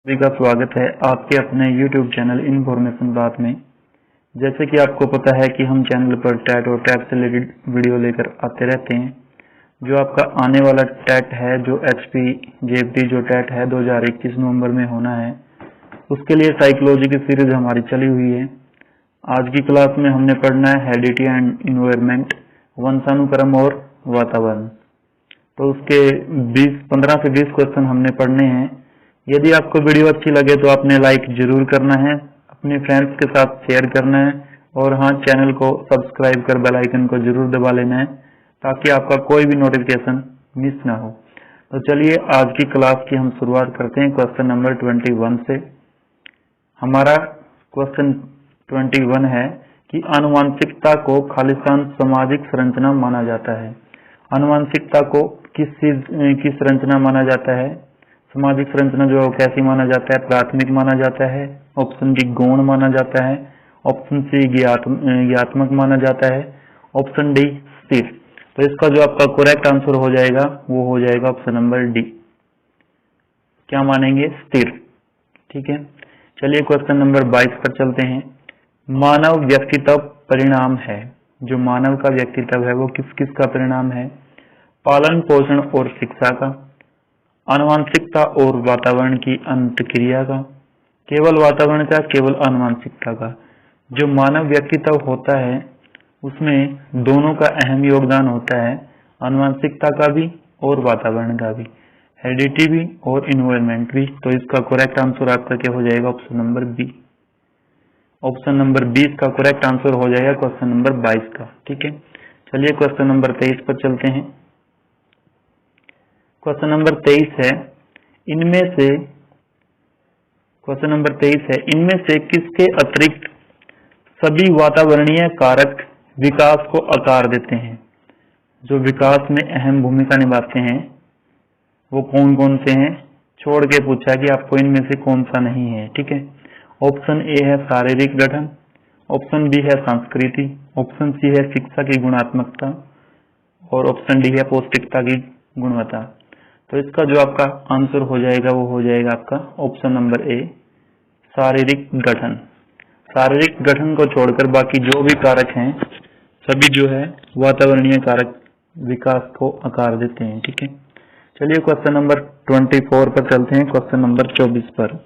सभी का स्वागत है आपके अपने YouTube चैनल इन्फॉर्मेशन बात में। जैसे कि आपको पता है कि हम चैनल पर टैट और टैट से रिलेटेड वीडियो लेकर आते रहते हैं। जो आपका आने वाला टैट है, जो HP JPT जो टैट है 2021 नवंबर में होना है, उसके लिए साइकोलॉजी की सीरीज हमारी चली हुई है। आज की क्लास में हमने पढ़ना है हेरिडिटी एंड इन्वायरमेंट, वंशानुक्रम और वातावरण। तो उसके 15 से 20 क्वेश्चन हमने पढ़ने हैं। यदि आपको वीडियो अच्छी लगे तो आपने लाइक जरूर करना है, अपने फ्रेंड्स के साथ शेयर करना है और हाँ, चैनल को सब्सक्राइब कर बेल आइकन को जरूर दबा लेना है ताकि आपका कोई भी नोटिफिकेशन मिस ना हो। तो चलिए आज की क्लास की हम शुरुआत करते हैं क्वेश्चन नंबर 21 से। हमारा क्वेश्चन 21 है कि आनुवांशिकता को खालिस्तान सामाजिक संरचना माना जाता है। आनुवांशिकता को किस चीज की संरचना माना जाता है? सामाजिक संरचना जो कैसी माना जाता है? प्राथमिक माना जाता है, ऑप्शन डी गौण माना जाता है, ऑप्शन सी ज्ञात्मक माना जाता है, ऑप्शन डी स्थिर। तो इसका जो आपका करेक्ट आंसर हो जाएगा वो हो जाएगा ऑप्शन नंबर डी। क्या मानेंगे? स्थिर। ठीक है, चलिए क्वेश्चन नंबर 22 पर चलते हैं। मानव व्यक्तित्व परिणाम है। जो मानव का व्यक्तित्व है वो किस किस का परिणाम है? पालन पोषण और शिक्षा का, आनुवांशिकता और वातावरण की अंतक्रिया का, केवल वातावरण का, केवल आनुवांशिकता का। जो मानव व्यक्तित्व होता है उसमें दोनों का अहम योगदान होता है, आनुवांशिकता का भी और वातावरण का भी, हेरिडिटी भी और इन्वायरमेंट भी। तो इसका करेक्ट आंसर आपका क्या हो जाएगा? Option number B. Option number 20 का करेक्ट आंसर हो जाएगा क्वेश्चन नंबर 22 का। ठीक है, चलिए क्वेश्चन नंबर 23 पर चलते हैं। क्वेश्चन नंबर 23 है, इनमें से किसके अतिरिक्त सभी वातावरणीय कारक विकास को आकार देते हैं? जो विकास में अहम भूमिका निभाते हैं वो कौन कौन से हैं? छोड़ के पूछा कि आपको इनमें से कौन सा नहीं है। ठीक है, ऑप्शन ए है शारीरिक गठन, ऑप्शन बी है संस्कृति, ऑप्शन सी है शिक्षा की गुणात्मकता और ऑप्शन डी है पौष्टिकता की गुणवत्ता। तो इसका जो आपका आंसर हो जाएगा वो हो जाएगा आपका ऑप्शन नंबर ए, शारीरिक गठन। शारीरिक गठन को छोड़कर बाकी जो भी कारक हैं सभी जो है वातावरणीय कारक विकास को आकार देते हैं। ठीक है, चलिए क्वेश्चन नंबर 24 पर चलते हैं। क्वेश्चन नंबर 24 पर,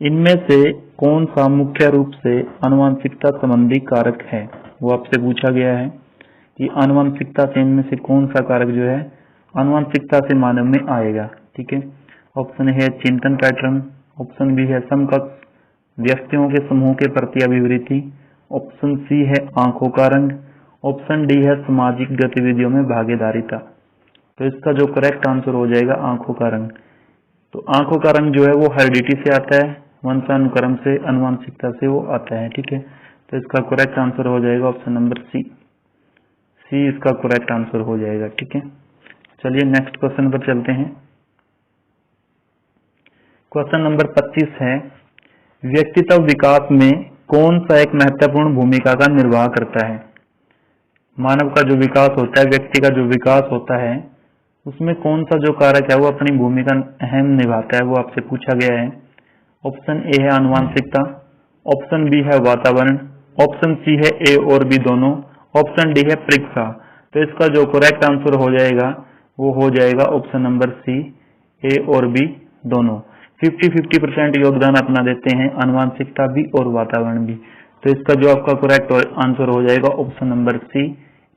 इनमें से कौन सा मुख्य रूप से आनुवांशिकता संबंधी कारक है? वो आपसे पूछा गया है कि आनुवांशिकता से इनमें से कौन सा कारक जो है आनुवांशिकता से मानव में आएगा। ठीक है, ऑप्शन है चिंतन पैटर्न, ऑप्शन बी है समकक्ष व्यक्तियों के समूह के प्रति अभिवृत्ति, ऑप्शन सी है आंखों का रंग, ऑप्शन डी है सामाजिक गतिविधियों में भागीदारिता। तो इसका जो करेक्ट आंसर हो जाएगा आंखों का रंग। तो आंखों का रंग जो है वो हेरिडिटी से आता है, वंशानुक्रम से, आनुवांशिकता से वो आता है। ठीक है, तो इसका करेक्ट आंसर हो जाएगा ऑप्शन नंबर सी। सी इसका करेक्ट आंसर हो जाएगा। ठीक है, चलिए नेक्स्ट क्वेश्चन पर चलते हैं। क्वेश्चन नंबर 25 है, व्यक्तित्व विकास में कौन सा एक महत्वपूर्ण भूमिका का निर्वाह करता है? मानव का जो विकास होता है, व्यक्ति का जो विकास होता है, उसमें कौन सा जो कारक है वो अपनी भूमिका अहम निभाता है? वो आपसे पूछा गया है। ऑप्शन ए है आनुवांशिकता, ऑप्शन बी है वातावरण, ऑप्शन सी है ए और बी दोनों, ऑप्शन डी है परीक्षा। तो इसका जो करेक्ट आंसर हो जाएगा वो हो जाएगा ऑप्शन नंबर सी, ए और बी दोनों। 50-50% योगदान अपना देते हैं आनुवांशिकता भी और वातावरण भी। तो इसका जो आपका करेक्ट आंसर हो जाएगा ऑप्शन नंबर सी,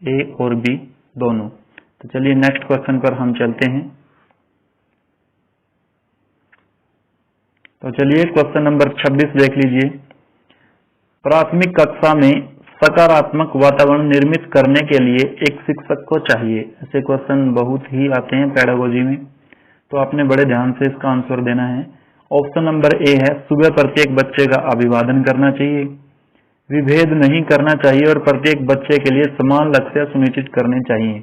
ए और बी दोनों। तो चलिए नेक्स्ट क्वेश्चन पर हम चलते हैं। तो चलिए क्वेश्चन नंबर 26 देख लीजिए। प्राथमिक कक्षा में सकारात्मक वातावरण निर्मित करने के लिए एक शिक्षक को चाहिए। ऐसे क्वेश्चन बहुत ही आते हैं पेडागोजी में, तो आपने बड़े ध्यान से इसका आंसर देना है। ऑप्शन नंबर ए है सुबह प्रत्येक बच्चे का अभिवादन करना चाहिए, विभेद नहीं करना चाहिए और प्रत्येक बच्चे के लिए समान लक्ष्य सुनिश्चित करने चाहिए।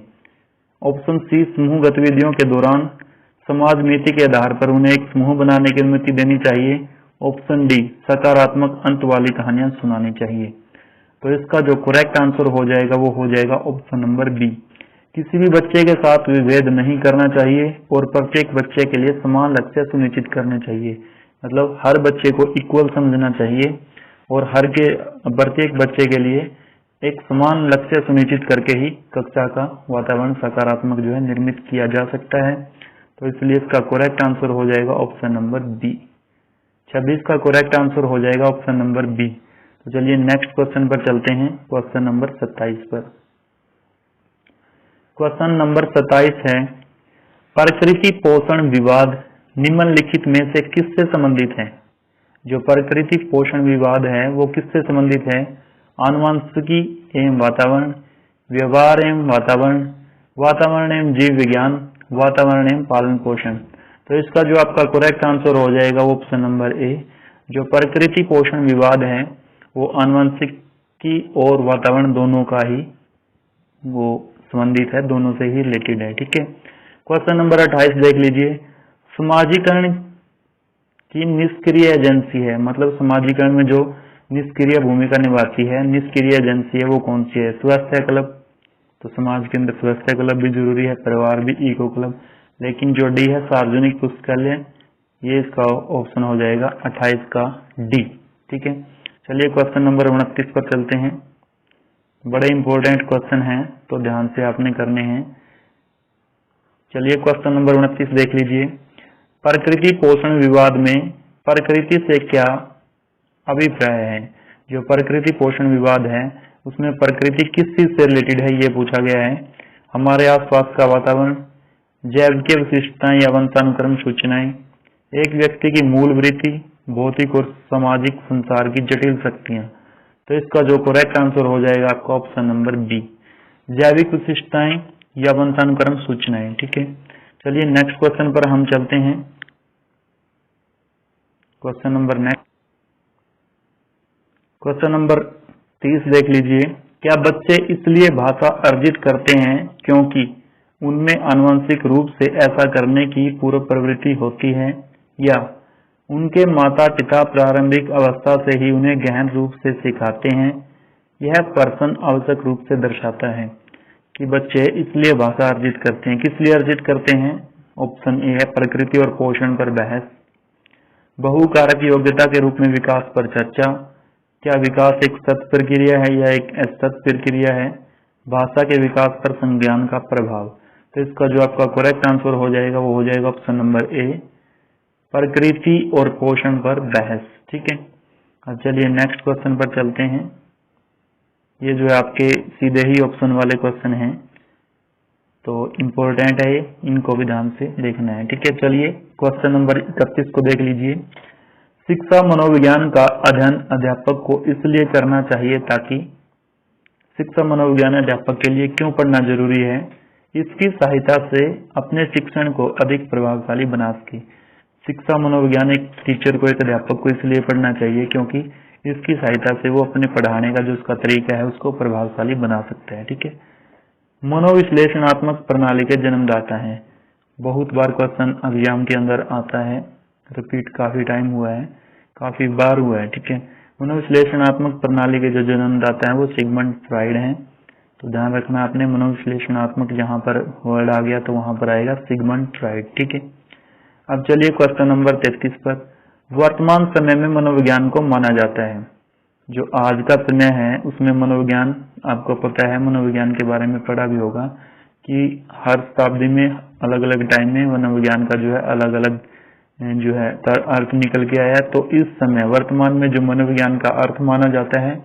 ऑप्शन सी समूह गतिविधियों के दौरान समाज नीति के आधार पर उन्हें एक समूह बनाने की अनुमति देनी चाहिए। ऑप्शन डी सकारात्मक अंत वाली कहानियां सुनानी चाहिए। तो इसका जो करेक्ट आंसर हो जाएगा वो हो जाएगा ऑप्शन नंबर बी, किसी भी बच्चे के साथ विभेद नहीं करना चाहिए और प्रत्येक बच्चे के लिए समान लक्ष्य सुनिश्चित करने चाहिए। मतलब हर बच्चे को इक्वल समझना चाहिए और प्रत्येक बच्चे के लिए एक समान लक्ष्य सुनिश्चित करके ही कक्षा का वातावरण सकारात्मक जो है निर्मित किया जा सकता है। तो इसलिए इसका करेक्ट आंसर हो जाएगा ऑप्शन नंबर बी। 26 का करेक्ट आंसर हो जाएगा ऑप्शन नंबर बी। तो चलिए नेक्स्ट क्वेश्चन पर चलते हैं, क्वेश्चन नंबर 27 पर। क्वेश्चन नंबर 27 है, प्रकृति पोषण विवाद निम्नलिखित में से किससे संबंधित है? जो प्रकृति पोषण विवाद है वो किससे संबंधित है? आनुवंशिकी एवं वातावरण, व्यवहार एवं वातावरण, वातावरण एवं जीव विज्ञान, वातावरण एवं पालन पोषण। तो इसका जो आपका करेक्ट आंसर हो जाएगा वो ऑप्शन नंबर ए। जो प्रकृति पोषण विवाद है वो आनुवंशिकी और वातावरण दोनों का ही वो संबंधित है, दोनों से ही रिलेटेड है। ठीक है, क्वेश्चन नंबर 28 देख लीजिए। समाजीकरण की निष्क्रिय एजेंसी है, मतलब समाजीकरण में जो निष्क्रिय भूमिका निभाती है, निष्क्रिय एजेंसी है वो कौन सी है? स्वास्थ्य क्लब। तो समाज के अंदर स्वास्थ्य क्लब भी जरूरी है, परिवार भी, इको क्लब। लेकिन जो डी है सार्वजनिक पुस्तकालय, ये इसका ऑप्शन हो जाएगा 28 का डी। ठीक है, चलिए क्वेश्चन नंबर 29 पर चलते हैं। बड़े इंपॉर्टेंट क्वेश्चन हैं तो ध्यान से आपने करने हैं। चलिए क्वेश्चन नंबर 29 देख लीजिए। प्रकृति पोषण विवाद में प्रकृति से क्या अभिप्राय है? जो प्रकृति पोषण विवाद है उसमें प्रकृति किस चीज से रिलेटेड है ये पूछा गया है। हमारे आसपास का वातावरण, जैविक विशिष्टताएं या वंशानुक्रम सूचनाएं, एक व्यक्ति की मूल वृत्ति, भौतिक और सामाजिक संसार की जटिल शक्तियां। तो इसका जो करेक्ट आंसर हो जाएगा आपका ऑप्शन नंबर बी, जैविक विशिष्टताएं या वंशानुक्रम सूचनाएं। ठीक है, चलिए नेक्स्ट क्वेश्चन पर हम चलते हैं। क्वेश्चन नंबर 30 देख लीजिए। क्या बच्चे इसलिए भाषा अर्जित करते हैं क्योंकि उनमें आनुवंशिक रूप से ऐसा करने की पूर्व प्रवृत्ति होती है, या उनके माता पिता प्रारंभिक अवस्था से ही उन्हें गहन रूप से सिखाते हैं? यह प्रश्न आवश्यक रूप से दर्शाता है कि बच्चे इसलिए भाषा अर्जित करते हैं। किस लिए अर्जित करते हैं? ऑप्शन ए है प्रकृति और पोषण पर बहस, बहुकारक योग्यता के रूप में विकास पर चर्चा, क्या विकास एक सतत प्रक्रिया है या एक असतत प्रक्रिया है, भाषा के विकास पर संज्ञान का प्रभाव। तो इसका जो आपका करेक्ट आंसर हो जाएगा वो हो जाएगा ऑप्शन नंबर ए, प्रकृति और पोषण पर बहस। ठीक है, अब चलिए नेक्स्ट क्वेश्चन पर चलते हैं। ये जो है आपके सीधे ही ऑप्शन वाले क्वेश्चन हैं तो इम्पोर्टेंट है, इनको भी ध्यान से देखना है। ठीक है, चलिए क्वेश्चन नंबर 31 को देख लीजिए। शिक्षा मनोविज्ञान का अध्ययन अध्यापक को इसलिए करना चाहिए ताकि, शिक्षा मनोविज्ञान अध्यापक के लिए क्यों पढ़ना जरूरी है? इसकी सहायता से अपने शिक्षण को अधिक प्रभावशाली बना सके। शिक्षा मनोविज्ञान एक टीचर को, एक अध्यापक को इसलिए पढ़ना चाहिए क्योंकि इसकी सहायता से वो अपने पढ़ाने का जो उसका तरीका है उसको प्रभावशाली बना सकता है। ठीक है, मनोविश्लेषणात्मक प्रणाली के जन्मदाता है। बहुत बार क्वेश्चन एग्जाम के अंदर आता है, रिपीट काफी टाइम हुआ है, काफी बार हुआ है। ठीक है, मनोविश्लेषणात्मक प्रणाली के जो जन्मदाता है वो सिगमंड फ्राइड हैं। तो ध्यान रखना आपने, मनोविश्लेषणात्मक जहां पर वर्ड आ गया तो वहां पर आएगा सिगमंड फ्राइड। ठीक है, अब चलिए क्वेश्चन नंबर 33 पर। वर्तमान समय में मनोविज्ञान को माना जाता है, जो आज का समय है उसमें मनोविज्ञान, आपको पता है मनोविज्ञान के बारे में पढ़ा भी होगा कि हर शताब्दी में अलग अलग टाइम में मनोविज्ञान का जो है अलग अलग जो है अर्थ निकल के आया। तो इस समय वर्तमान में जो मनोविज्ञान का अर्थ माना जाता है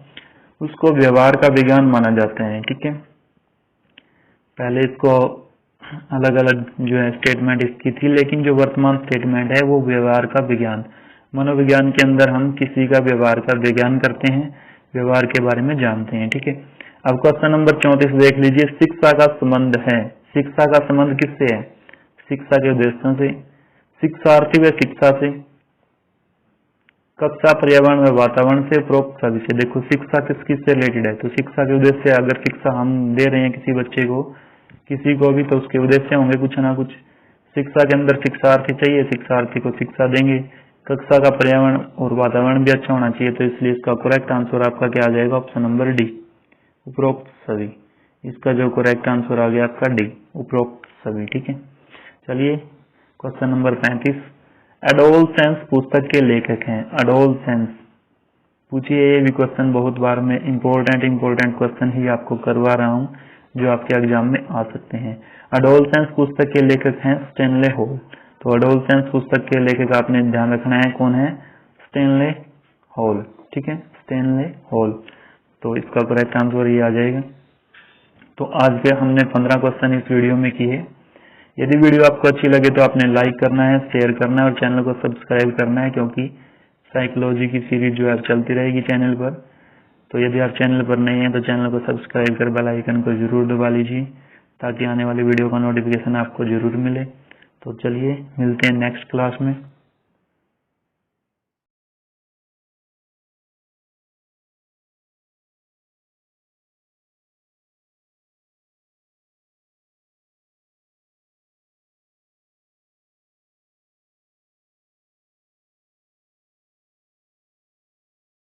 उसको व्यवहार का विज्ञान माना जाता है। ठीक है, पहले इसको अलग अलग जो है स्टेटमेंट इसकी थी, लेकिन जो वर्तमान स्टेटमेंट है वो व्यवहार का विज्ञान। मनोविज्ञान के अंदर हम किसी का व्यवहार का विज्ञान करते हैं, व्यवहार के बारे में जानते हैं। ठीक है, अब क्वेश्चन नंबर 34 देख लीजिए। शिक्षा का संबंध है, शिक्षा का संबंध किससे है? शिक्षा के उद्देश्यों से, शिक्षार्थी व शिक्षा से, कक्षा पर्यावरण व वातावरण से, उपरोक्त सभी से। देखो शिक्षा किससे रिलेटेड है? तो शिक्षा के उद्देश्य, अगर शिक्षा हम दे रहे हैं किसी बच्चे को, किसी को भी, तो उसके उद्देश्य होंगे कुछ ना कुछ। शिक्षा के अंदर शिक्षार्थी चाहिए, शिक्षार्थी को शिक्षा देंगे, कक्षा का पर्यावरण और वातावरण भी अच्छा होना चाहिए। तो इसलिए इसका करेक्ट आंसर आपका क्या आ जाएगा? ऑप्शन नंबर डी, उपरोक्त सभी। इसका जो करेक्ट आंसर आ गया आपका डी, उपरोक्त सभी। ठीक है, चलिए क्वेश्चन नंबर 35। एडोलसेंस पुस्तक के लेखक हैं। एडोलसेंस पूछिए, ये भी क्वेश्चन बहुत बार मैं इम्पोर्टेंट क्वेश्चन ही आपको करवा रहा हूँ जो आपके एग्जाम में आ सकते हैं। एडोलसेंस पुस्तक के लेखक हैं स्टैनले हॉल। तो एडोलसेंस पुस्तक के लेखक आपने ध्यान रखना है कौन है, स्टैनले हॉल। ठीक है, स्टैनले हॉल। तो इसका करेक्ट आंसर ये आ जाएगा। तो आज के हमने 15 क्वेश्चन इस वीडियो में किए। यदि वीडियो आपको अच्छी लगे तो आपने लाइक करना है, शेयर करना है और चैनल को सब्सक्राइब करना है, क्योंकि साइकोलॉजी की सीरीज जो है चलती रहेगी चैनल पर। तो यदि आप चैनल पर नहीं है तो चैनल को सब्सक्राइब कर बेल आइकन को जरूर दबा लीजिए, ताकि आने वाली वीडियो का नोटिफिकेशन आपको जरूर मिले। तो चलिए मिलते हैं नेक्स्ट क्लास में।